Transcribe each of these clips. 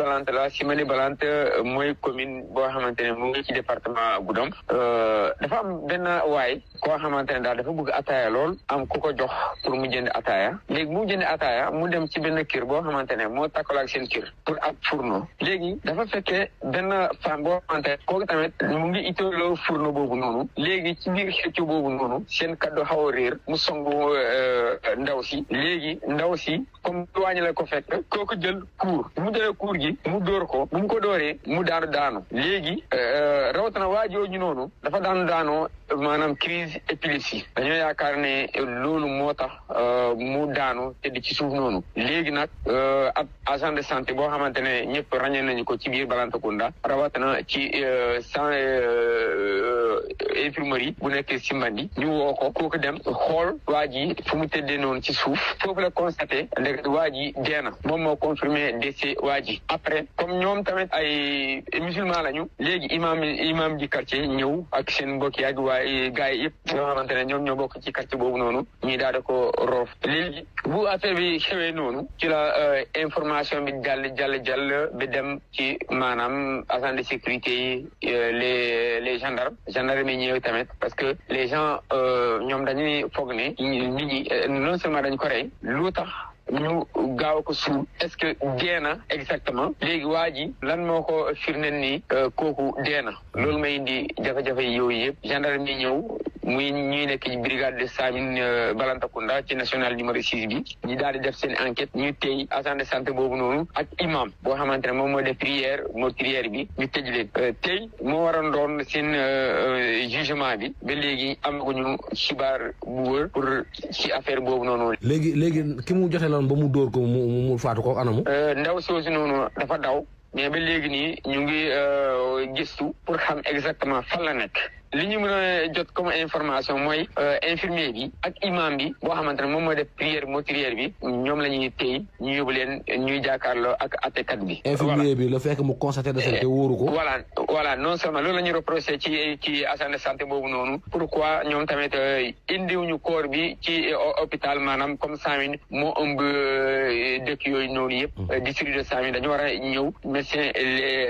Balante la Simili Balante mooy commune boo xamante ne mu ngi ci département Goudomp dafa am benn waay koo xamante ne daal dafa bëgg ataaya lool am ku ko jox pour mu jënd ataaya léegi mu jënd ataaya mu dem ci benn kër boo xamante ne moo takkaloo ak seen kër pour ab fourneau léegi dafa fekkee benn femme boo xamante ne kooku tamit mu ngi itteeloo fourneau boobu noonu léegi ci biir xëccoo boobu noonu seen kaddu xaw a réer mu songu ndaw si léegi ndaw si comme wàññi la ko fekk kooku jël kuur mu jëlee kuur gi mu dóor ko bu mu ko dóoree mu daanu léegi rawatina waa jooju noonu dafa daanoo maanaam crise épilepsie dañoo yaakaar ne loolu moo tax mu daanu te di ci suuf noonu léegi nag ab agent de santé boo xamante ne ñëpp ràññee nañu ko ci biir Balantacounda rawatina ci infirmerie bu nekk Simbandi ñu woo ko kooku dem xool waa ji fu mu tëddee noonu ci suuf foofu la constaté ndek waa ji dee na moom moo confirmé décès waa ji après comme ñoom tamit ay musulman lañu léegi imam ji quartier ñëw ak seen mbokk yi ak waaye gars yi yëpp ñoo xamante ne ñoom ñoo bokk ci quartier boobu noonu ñuy daal di ko roof léegi bu affaire bi xewee noonu ci la information bi jàll bi dem ci maanaam agent de sécurité yi les gendarmes yi ñëw tamit parce que les gens ñoom dañuy foog ne nit ñi non seulement dañ ko rey lu tax ñu gaaw ko suul est-ce que dee na exactement léegi waa ji lan moo ko firndeel ni kooku dee na loolu may indi jafe-jafe yooyu yëpp gendarme yi ñëw muy ñuy nekk ci brigade de Samine Balantacounda ci national numéro 6 bi ñu daal di def seen enquête ñu tey agent de santé boobu noonu ak imam boo xamante ne moom moo def prière meurtrière bi ñu tëj leen tey moo waroon doon seen jugement bi ba léegi amaguñu xibaar bu wër pour ci affaire boobu noonu. léegi ki mu joxe loon ba mu dóor ko mu faatu ko anamu. ndaw soosu noonu dafa daw mais ba léegi nii ñu ngi gëstu pour xam exactement fan la nekk. li ñu mën a jot comme information mooy infirmier bi ak imam bi boo xamante ne moom mooy def prière meurtrière bi ñoom la ñuy téy ñu yóbbu leen ñuy jàkkaarloo ak attekat bi. infirmier bi la fekk mu constaté décès te wóoru ko. voilà non seulement loolu la ñuy reproché ci agent de santé boobu noonu. pourquoi ñoom tamit indiwuñu corps bi ci hôpital maanaam comme Samine moo ëmb dëkk yooyu noonu yëpp. district de Samine dañu war a ñëw médecin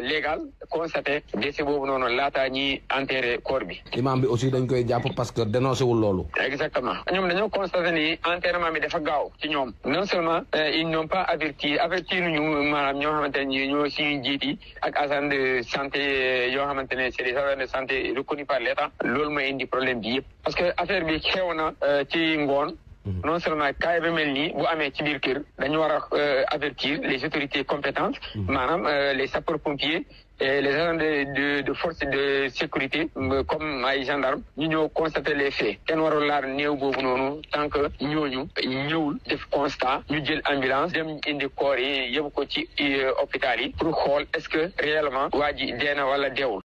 légal constaté décès boobu noonu laata ñi enterré corps bi. imam bi aussi dañ koy jàpp parce que dénoncé wul loolu. exactement ñoom dañoo constaté ni enterrement bi dafa gaaw ci ñoom non seulement ils n'ont pas averti ñu maanaam ñoo xamante ne ñoo suñu njiit yi ak agent de santé yoo xamante ne c'est des agents de santé reconnus par l'État loolu mooy indi problème bi yëpp parce que affaire bi xew na ci ngoon. non seulement cas bi mel nii bu amee ci biir kër dañu war a avertir les autorités compétentes maanaam les sapeurs-pompiers et les agents de force de sécurité comme ay gendarmes ñu ñëw constater les faits kenn warul laal néew boobu noonu tant que ñooñu ñëwul def constat ñu jël ambulance dem indi corps yi yóbbu ko ci hôpital yi pour xool est-ce que réellement waa ji dee na wala deewul